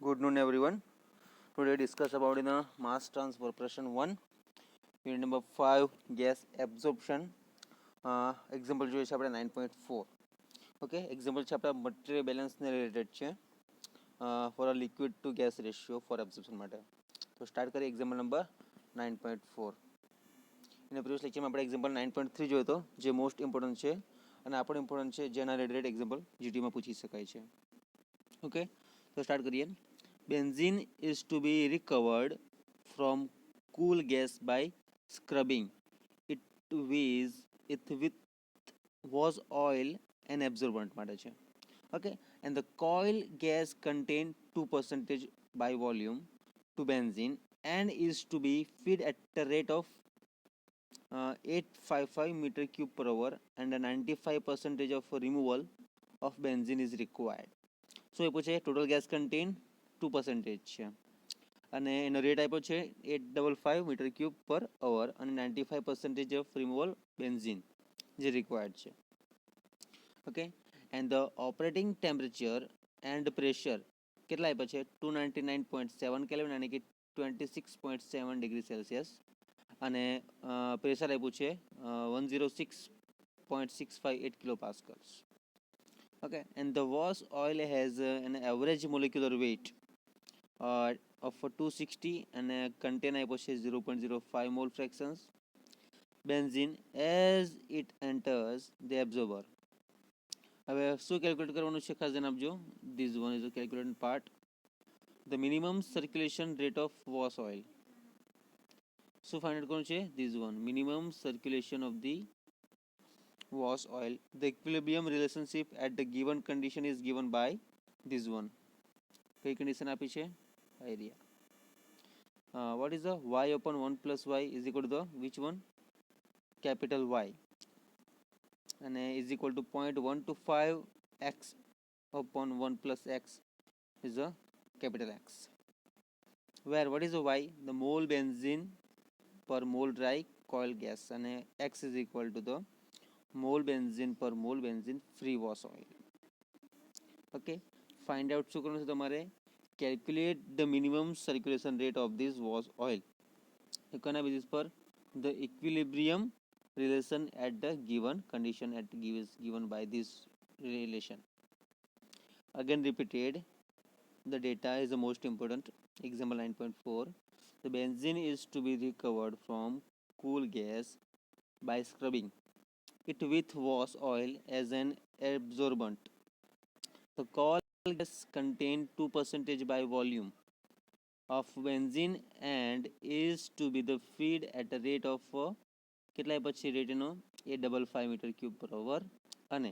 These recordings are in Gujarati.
Good noon, everyone. Today discuss about in the mass transfer operation 1, unit number 5, gas absorption. Example જોઈએ છે આપણે 9.4. ઓકે, એક્ઝામ્પલ છે આપણા મટીરિયલ બેલેન્સને રિલેટેડ છે for a liquid to gas ratio for absorption માટે. તો સ્ટાર્ટ કરીએ એક્ઝામ્પલ નંબર 9.4. એના પ્રીવિયસ લેક્ચરમાં આપણે એક્ઝામ્પલ 9.3 જોયો હતો, જે મોસ્ટ ઇમ્પોર્ટન્ટ છે અને આ પણ ઇમ્પોર્ટન્ટ છે, જેના રિલેટેડ એક્ઝામ્પલ જીટીમાં પૂછી શકાય છે. ઓકે, તો સ્ટાર્ટ કરીએ. Benzene is to be recovered from cool gas by scrubbing it with was oil and absorbent માટે છે. Okay, and the coil gas contain 2% by volume to benzene and is to be fed at the rate of 855 meter cube per hour and a 95% of removal of benzene is required. So એ પૂછે ટોટલ ગેસ કન્ટેન 2% છે અને એનો રેટ આપ્યો છે 855 મીટર ક્યુબ પર અવર અને 95% ઓફ રિમૂવલ બેન્ઝીન જે રિક્વાયર્ડ છે. Okay, and the operating temperature and pressure કેટલા આપ્યા છે 299.7 કેલ્વિન એટલે કે 26.7 ડિગ્રી સેલ્સિયસ અને પ્રેશર આપ્યું છે 106.658 kilo પાસ્કલ્સ. Okay, and the was oil has an average molecular weight of 260 and contain આપ્યો છે 0.05 mole fractions benzene as it enters the absorber. હવે શું કેલ્ક્યુલેટ કરવાનું છે ખાસ ધ્યાન આપજો. This one is the calculated part. The minimum circulation rate of was oil. શું ફાઇન્ડ આઉટ કરવાનું છે? This one, minimum circulation of the was oil. The equilibrium relationship at the given condition is given by this one. કઈ કન્ડિશન આપી છે? Area. What is the y upon 1 plus y is equal to the which one? Capital Y. And is equal to 0.125 x upon 1 plus x is the capital X. Where what is the y? The mole benzene per mole dry coil gas and x is equal to the mole benzene per mole benzene free was oil. Okay, find out શું કરવાનું છે તમારે? Calculate the minimum circulation rate of this was oil. કના બેસિસ પર? The equilibrium relation at the given condition given by this relation. Again repeated, the data is the most important. Example 9.4. The benzene is to be recovered from cool gas by scrubbing it with was oil as an absorbent. The coil gas contain 2% by volume of benzene and is to be the feed at a rate of કેટલા પછી રેટ એનો 855 મીટર ક્યુબ પર અવર અને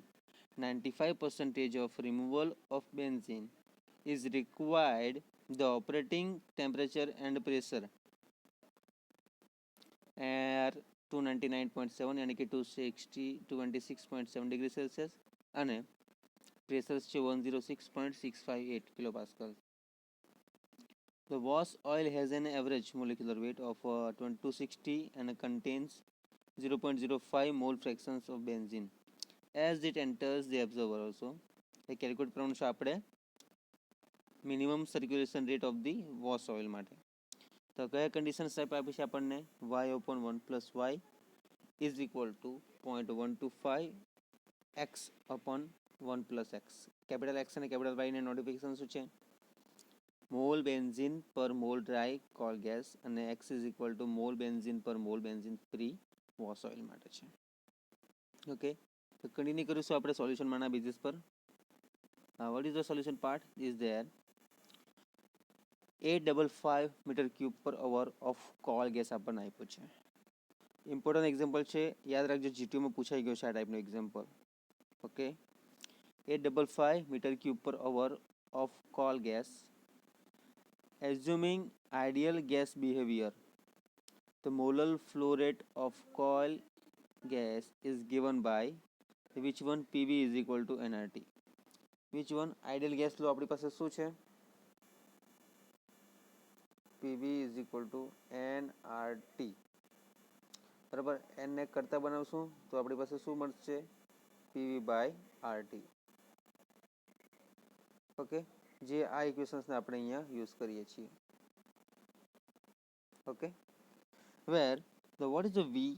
95% of removal of benzene is required. The operating temperature and pressure are 299.7 यानी कि 26.7 डिग्री सेल्सियस અને પ્રેશર છે 106.658 kilo pascal. The was oil has an average molecular weight of 260 and contains 0.05 mole fractions of benzene as it enters the absorber also. Calculate કરવાનું છે આપણે minimum circulation rate of the wash oil માટે. તો કયા કન્ડિશન આપી છે આપણને? y upon 1 plus y is equal to 0.125 x upon 1 plus x. Capital x અને કેપિટલ y ને નોટિફિકેશન શું છે? Mole benzene per mole dry coal gas અને x is equal to mole benzene per mole benzene free wash oil માટે છે. ઓકે, તો કન્ટિન્યુ કરીશું આપણે સોલ્યુશનમાંના બેઝિસ પર. what is the solution part is there 855 metre cube પર અવર ઓફ કોલ ગેસ આપણને આપ્યો છે. ઇમ્પોર્ટન્ટ એક્ઝામ્પલ છે, યાદ રાખજો, જીટીયુમાં પૂછાઈ ગયો છે આ ટાઈપનો એક્ઝામ્પલ. ઓકે, 855 મીટર ક્યુબ પર hour of coal gas assuming ideal gas behavior. The molar flow rate of coil gas is given by which one? PV is equal to nRT. Which one? Ideal gas flow આપણી પાસે શું છે? PV is equal to nRT. બરાબર, n ને કરતા બનાવશું તો આપણી પાસે શું મળશે? PV by RT. ઓકે, જે આ ઇક્વેશન્સને આપણે અહીંયા યુઝ કરીએ છીએ. Okay, where the what is the V?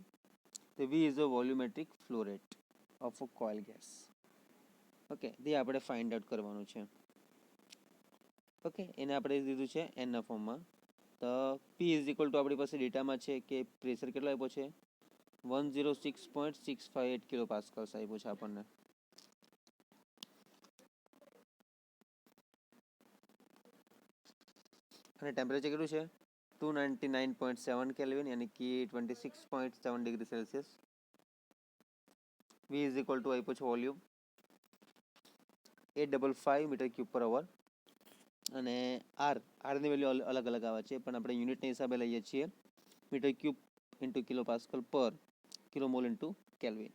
The V is a volumetric flow rate of a coil gas. Okay, તે આપણે ફાઇન્ડ આઉટ કરવાનું છે. ઓકે, એને આપણે દીધું છે એનના ફોર્મમાં. તો પી ઇઝ ઇક્વલ ટુ આપણી પાસે ડેટામાં છે કે પ્રેશર કેટલો આપ્યો છે? 106.658 કિલો પાસ્કલ્સ આપ્યો છે આપણને. અને ટેમ્પરેચર કેટલું છે? 299.7 કેલ્વિન, યાની કે 26.7 degree Celsius. V is equal to આપ્યો છે વોલ્યુમ 855 મીટર ક્યુબ પર અવર. અને આરની વેલ્યુ અલગ અલગ આવે છે, પણ આપણે યુનિટના હિસાબે લઈએ છીએ metre cube into kilo pascal per kilomole into kelvin.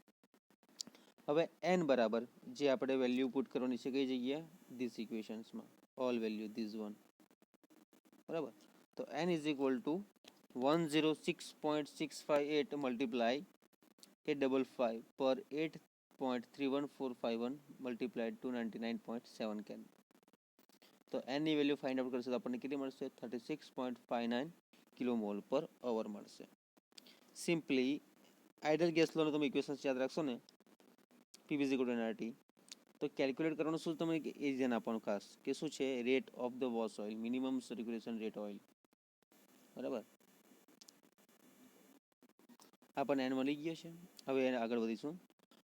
હવે એન બરાબર જે આપણે વેલ્યુ પુટ કરવાની છે કઈ જગ્યાએ? ધીસ ઇક્વેશન્સમાં ઓલ વેલ્યુ ધીસ વન. બરાબર, તો N is equal to 106.658 multiply 855 per 8.31451 multiply 299.7 can. તો એનની વેલ્યુ ફાઇન્ડ આઉટ કરશે તો આપણને કેટલી મળશે? 36.59 કિલોમોલ પર અવર મળશે. સિમ્પલી આઇડલ ગેસ લોનો તમે ઇક્વેશન્સ યાદ રાખશો ને, પી ઇઝ ઇક્વલ ટુ એનઆરટી, તો કેલ્ક્યુલેટ કરવાનું શું તમે એ ધ્યાન આપવાનું ખાસ કે શું છે? Rate of the wash oil, minimum circulation rate oil. બરાબર, આપણને એન મળી ગયો છે. હવે એને આગળ વધીશું.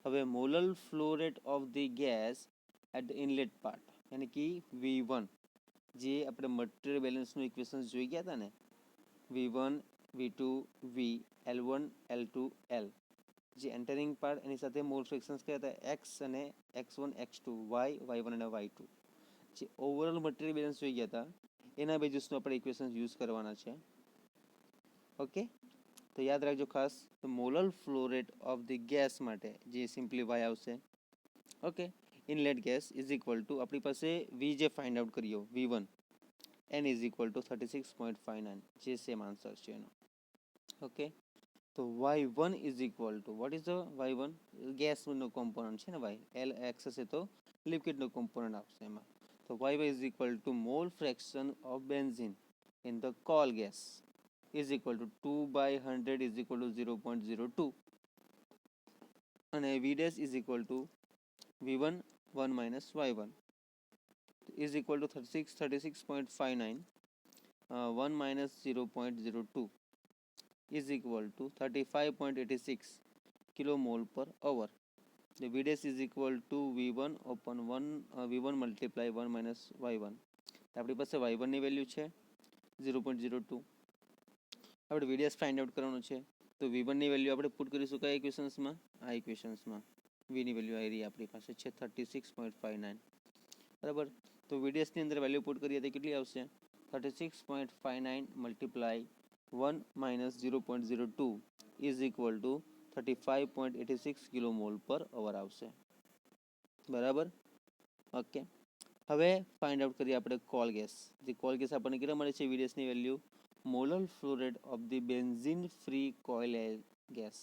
હવે molal flow rate of the gas at the inlet part, યાની કે V1, જે આપણે મટીરિયલ બેલેન્સનું ઇક્વેશન જોઈ ગયા હતા ને, V1 V2 V, L1 L2 L, જે એન્ટરિંગ પાર્ટ એની સાથે મોલ ફ્રેક્શન્સ કયા હતા? એક્સ અને X1 X2, Y1 અને Y2. જે ઓવરઓલ મટીરિયલ બેલેન્સ જોઈ ગયા હતા એના બેઝિસનું આપણે ઇક્વેશન યુઝ કરવાના છે. ઓકે, તો યાદ રાખજો ખાસ, molar flow rate of the gas માટે જે સિમ્પલી વાય આવશે. Okay, inlet gas is equal two આપણી પાસે વી જે ફાઇન્ડ આઉટ કર્યો V1, N is equal to 36.59, જે સેમ આન્સર છે એનો. ઓકે, તો Y1 is equal two vote is the Y1? ગેસનો કોમ્પોનન્ટ છે ને વાય, એલ એક્સ હશે તો લિક્વિડનો કોમ્પોનન્ટ આવશે એમાં. તો Y1 is equal to mole fraction of benzene in the coal gas is equal to 2/100 is equal to 0.02, અને V dash is equal to V1 1 minus Y1 is equal to 36.59 1 minus 0.02 is equal to 35.86 kilo mole પર hour. The V dash is equal to V1 upon 1 V1 multiply 1 minus Y1. આપણી પાસે Y1 ની વેલ્યુ છે 0.02. આપણે V dash ફાઇન્ડ આઉટ કરવાનું છે, તો V1 ની વેલ્યુ આપણે પુટ કરીશું કયા ઇક્વેશન્સમાં? આ ઇક્વેશન્સમાં. V ની વેલ્યુ આવી આપણી પાસે છે 36.59. બરાબર, તો V dash ની અંદર વેલ્યુ પુટ કરીએ તો કેટલી આવશે? 36.59 multiply 1 minus 0.02 is equal to 35.86 kilo mole પર અવર આવશે. બરાબર, ઓકે. હવે ફાઇન્ડ આઉટ કરીએ આપણે કોલ ગેસ. જે કોલ ગેસ આપણને કેટલા મળે છે? વીડીએસની value molar flow rate of the benzene free coal gas,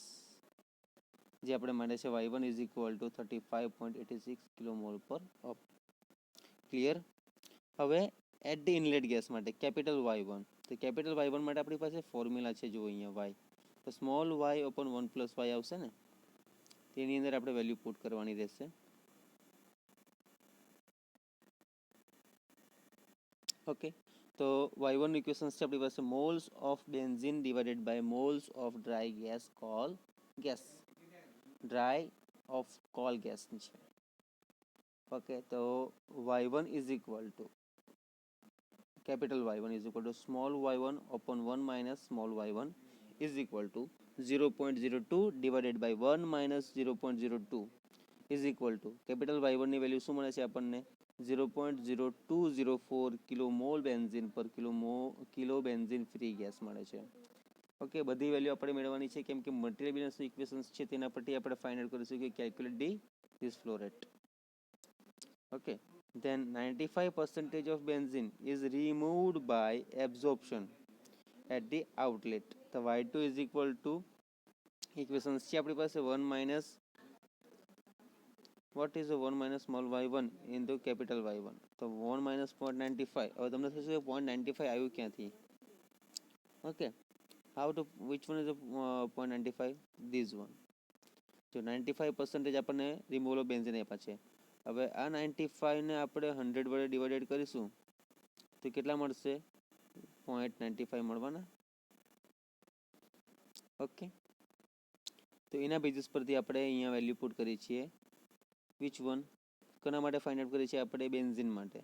જે આપણે મળે છે Y1 is equal to 35.86 kilo mole per up. Clear? હવે એટ ધ ઇનલેટ ગેસ માટે કેપિટલ Y1, તો કેપિટલ Y1 માટે આપણી પાસે ફોર્મ્યુલા છે, જુઓ અહીંયા Y, તો small y open 1 plus y આવશે ને, તેની અંદર આપણે વેલ્યુ પુટ કરવાની રહેશે. ઓકે, તો Y1 ઇક્વેશન છે આપણી પાસે moles of benzene divided by moles of dry gas coal gas, dry of coal ગેસની છે. ઓકે, તો Y1 is equal to capital Y1 is equal to small y1 upon 1 minus small y1 is equal to 0.02 divided by 1 minus 0.02 is equal to capital Y1 ની વેલ્યુ શું મળે છે આપણને? 0.0204 કિલો મોલ બેન્ઝીન પર કિલો બેન્ઝીન ફ્રી ગેસ મળે છે. ઓકે, બધી વેલ્યુ આપણે મેળવવાની છે કેમ કે મટીરિયલ બેલેન્સ ઇક્વેશન્સ છે તેના પરથી આપણે ફાઇન્ડ આઉટ કરીશું કે calculate this flow rate. Okay, then 95% of benzene is removed by absorption at the outlet. The Y2 is equal to equation છે આપણી પાસે 1 minus what is the 1 minus small y1 into capital Y1? તો 1 minus 0.95. હવે તમને થશે કે 0.95 આવ્યું ક્યાંથી? Okay, how to, which one is the 0.95? This one. જો 95% આપણને રિમૂવલ ઓફ બેન્ઝીન આપ્યા છે. હવે આ 95 ને આપણે 100 વડે ડિવાઇડેડ કરીશું તો કેટલા મળશે? 0.95 મળવાના. ઓકે, તો એના બેઝિસ પરથી આપણે અહીંયા વેલ્યુ પુટ કરીએ છીએ. Which one? કોના માટે ફાઇન્ડ આઉટ કરીએ છીએ આપણે? બેન્ઝીન માટે.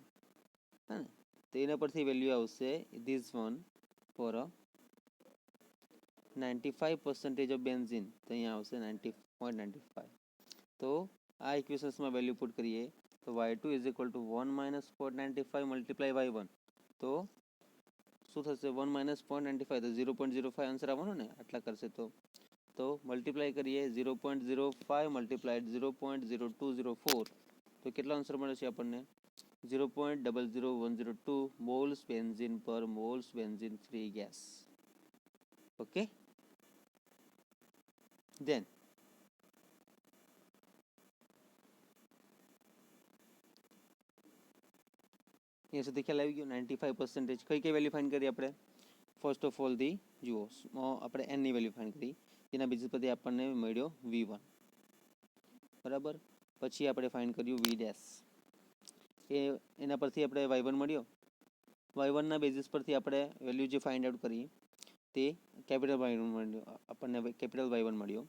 હા ને, તો એના પરથી વેલ્યુ આવશે this one for 95% of benzene. તો અહીંયા આવશે 90.95. તો આ ઇક્વેશન્સમાં વેલ્યુ પુટ કરીએ તો y2 is equal two 1 minus 0.95 multiply y1. તો શું થશે? 1 માઇનસ 0.95 તો 0.05 આન્સર આવવાનો ને, આટલા કરશે તો મલ્ટીપ્લાય કરીએ 0.05 મલ્ટીપ્લાઇડ 0.0204 તો કેટલો આન્સર મળે છે આપણને? 0.00102 મોલ્સ બેન્ઝીન પર moles benzene free gas. Okay, then અહીંયા સુધી ખ્યાલ આવી ગયો. 95% કઈ વેલ્યુ ફાઇન્ડ કરી આપણે? ફર્સ્ટ ઓફ ઓલ ધી જુઓ, આપણે એનની વેલ્યુ ફાઇન્ડ કરી, એના બેઝિસ પરથી આપણને મળ્યો V1. બરાબર, પછી આપણે ફાઇન્ડ કર્યું V ડેશ, એના પરથી આપણે Y1 મળ્યો. Y1ના બેઝિસ પરથી આપણે વેલ્યુ જે ફાઇન્ડ આઉટ કરી તે કેપિટલ Y1 મળ્યો, આપણને કેપિટલ Y1 મળ્યો.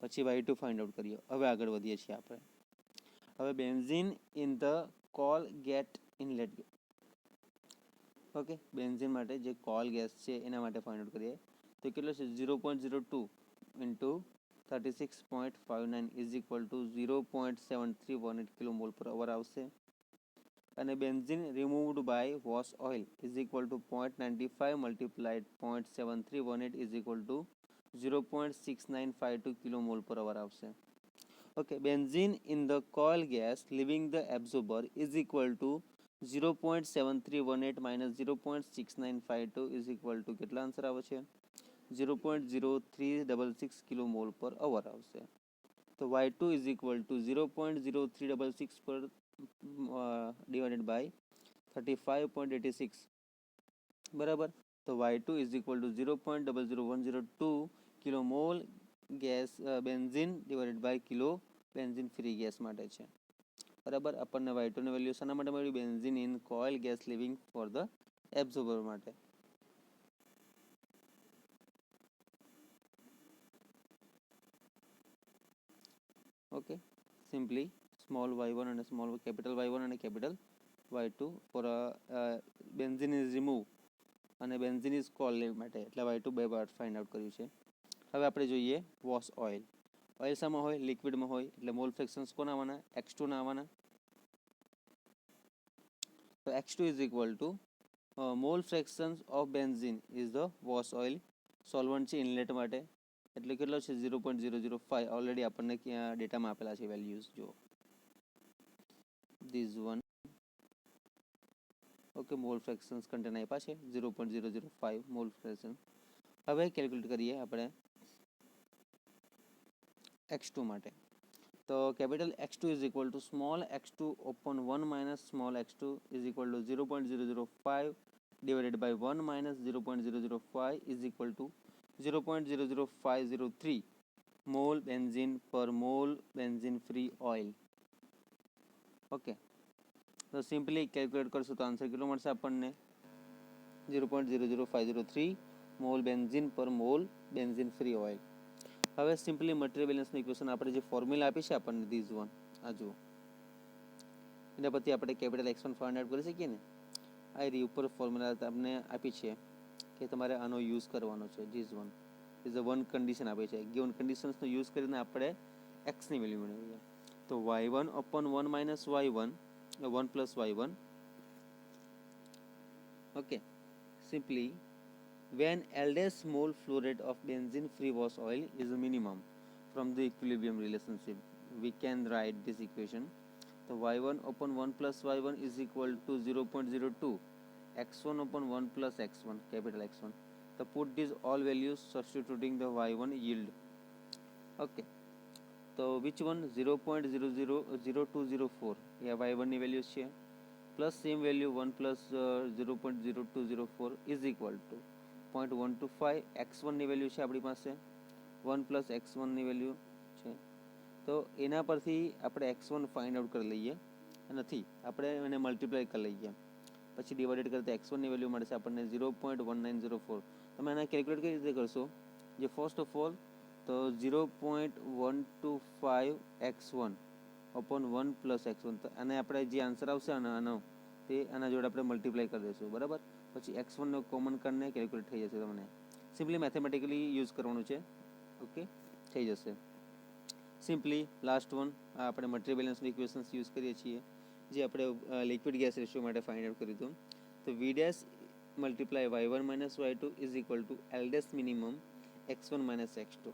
પછી Y2 ફાઇન્ડ આઉટ કર્યો. હવે આગળ વધીએ છીએ આપણે. હવે benzene in the coal gate inlet. Okay, benzene માટે જે કોલ ગેસ છે એના માટે ફાઇન્ડ આઉટ કરીએ તો કેટલો છે? 0.02 into 36.59 is equal to 0.7318 kilomole પર અવર આવશે. અને benzene removed by wash oil is equal to 0.95 multiplied 0.7318 is equal to 0.6952 kilomole પર અવર આવશે. Okay, benzene in the coal gas leaving the absorber is equal to 0.7318 minus 0.6952 is equal to કેટલા આન્સર આવે છે? 0.0366 કિલોમોલ પર અવર આવશે. તો Y2 ઇઝ ઇક્વલ ટુ 0.0366 પર ડિવાઇડેડ બાય 35.86. બરાબર, તો Y2 is equal to 0.00102 kilomole gas benzene divided by kilo benzene free gas માટે છે. બરાબર, આપણને Y2 ની વેલ્યુ શાના માટે મળ્યું? Benzene in coil gas leaving for the absorber માટે. ઓકે, સિમ્પલી સ્મોલ y1 અને સ્મોલ કેપિટલ Y1 અને capital Y2 for benzene is remove અને બેન્ઝીન ઇઝ કોલ માટે, એટલે Y2 બે પાર્ટ ફાઇન્ડ આઉટ કર્યું છે. હવે આપણે જોઈએ વોશ ઓઇલ. ઓઇલ શામાં હોય? લિક્વિડમાં હોય, એટલે મોલ ફ્રેક્શન્સ કોના આવવાના? X2 ના આવવાના. તો X2 is equal to mole fractions of benzene is the wash oil. Solvent છે ઇનલેટ માટે, એટલે કેટલો છે? 0.005. ઓલરેડી આપણને ડેટામાં આપેલા છે વેલ્યુઝ. જો this one. Okay, mole fractions content આપ્યા છે 0.005 મોલ ફ્રેક્શન. હવે કેલ્ક્યુલેટ કરીએ આપણે X2 માટે. તો capital X2 is equal to small x2 open 1 minus small x2 is equal to 0.005 divided by 1 minus 0.005 is equal to 0.00503 mole benzene per mole benzene free oil. Okay, તો સિમ્પલી કેલ્ક્યુલેટ કરશું તો આન્સર કેટલો મળશે આપણને? 0.00503 mole benzene per mole benzene free oil. હવે સિમ્પલી મટીરિયલ બેલેન્સનું ઇક્વેશન આપણે જે ફોર્મ્યુલા આપી છે આપણને ધીસ વન, આ જુઓ, એના પરથી આપણે કેપિટલ X1 ફાઇન્ડ આઉટ કરી શકીએ ને. આ રી ઉપર ફોર્મ્યુલા તમને આપી છે કે તમારે આનો યુઝ કરવાનો છે. This one is a one condition આપી છે. ગિવન કન્ડિશન્સનો યુઝ કરીને આપણે એક્સની વેલ્યુ મેળવીએ. તો y1 upon 1 minus y1 1 plus y1. Okay, simply when LDS mole flow rate of benzene free wash oil is a minimum from the equilibrium relationship, we can write this equation. So y1 upon 1 plus y1 is equal to 0.02 x1 upon 1 plus x1 capital X1. So put these all values substituting the y1 yield. Okay, તો વિચ વન 0.0000204 એ y1ની વેલ્યુ છે, plus same value 1 plus 0.0204 is equal to 0.125 x1ની વેલ્યુ છે આપણી પાસે, 1 પ્લસ x1ની વેલ્યુ છે. તો એના પરથી આપણે x1 ફાઇન્ડ આઉટ કરી લઈએ, નથી આપણે એને મલ્ટીપ્લાય કરી લઈએ, પછી ડિવાઇડેડ કરતા x1ની વેલ્યુ મળશે આપણને 0.1904. તમે આને કેલ્ક્યુલેટ કઈ રીતે કરશો? જે ફર્સ્ટ ઓફ ઓલ તો 0.125x1 અપોન 1 પ્લસ x1, અને આપણે જે આન્સર આવશે આનો તે આના જોડે આપણે મલ્ટીપ્લાય કરી દઈશું, બરાબર. પછી x1નો કોમન કરીને કેલ્ક્યુલેટ થઈ જશે. તમને સિમ્પલી મેથેમેટિકલી યુઝ કરવાનું છે. ઓકે, થઈ જશે. સિમ્પલી લાસ્ટ વન આપણે મટીરિયલ બેલેન્સનું ઇક્વેશન્સ યુઝ કરીએ છીએ, જે આપણે લિક્વિડ ગેસ રેશિયો માટે ફાઇન્ડ આઉટ કર્યું હતું. તો V dash multiply y1 minus y2 is equal to L dash minimum x1 minus x2.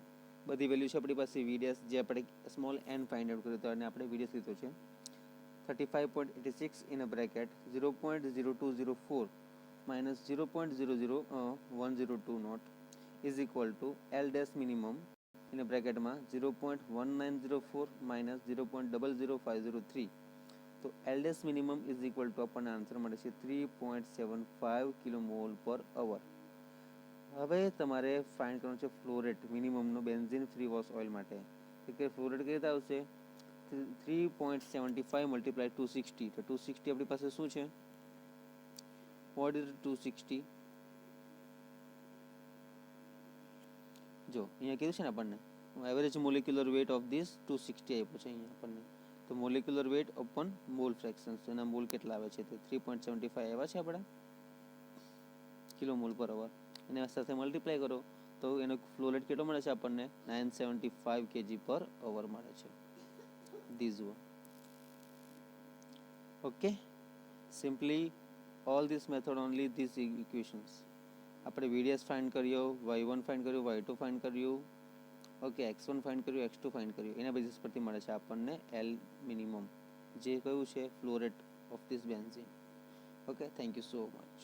બધી વેલ્યુ છે આપણી પાસે. વી ડેશ જે આપણે સ્મોલ એન ફાઇન્ડ આઉટ કર્યો હતો અને આપણે વી ડેશ લીધો છે 35.86 in a bracket 0.0204 minus 0.00102 note is equal to L dash minimum in a bracket માં 0.1904 minus 0.00503. તો L dash minimum is equal to આપણને આન્સર મળે છે 3.75 કિલોમોલ પર અવર. હવે તમારે ફાઇન્ડ કરવાનું છે ફ્લો રેટ મિનિમમનો બેન્ઝિન ફ્રી વોશ ઓઇલ માટે. કે ફ્લો રેટ કઈ રીતે આવશે? 3.75 મલ્ટીપ્લાય 260. તો 260 આપણી પાસે શું છે? What is 260? જો અહીંયા કીધું છે ને આપણને average molecular weight of this 260 આપ્યો છે અહીંયા આપણને. તો molecular weight upon mole fraction, એના મોલ કેટલા આવે છે? તો 3.75 આવ્યા છે આપણા કિલો મોલ પર અવર. એના સાથે મલ્ટીપ્લાય કરો તો એનો ફ્લો રેટ કેટલો મળે છે આપણને? 975 kg પર અવર મળે છે. This one. Okay, simply all this method only this equations. આપણે વીડીએસ ફાઇન્ડ કર્યો, y1 ફાઇન્ડ કર્યું, y2 ફાઇન્ડ કર્યું, ઓકે, x1 ફાઇન્ડ કર્યું, x2 ફાઇન્ડ કર્યું. એના બેસિસ પરથી મળે છે આપણને એલ મિનિમમ, જે કયું છે flow rate of this benzene. Okay, thank you so much.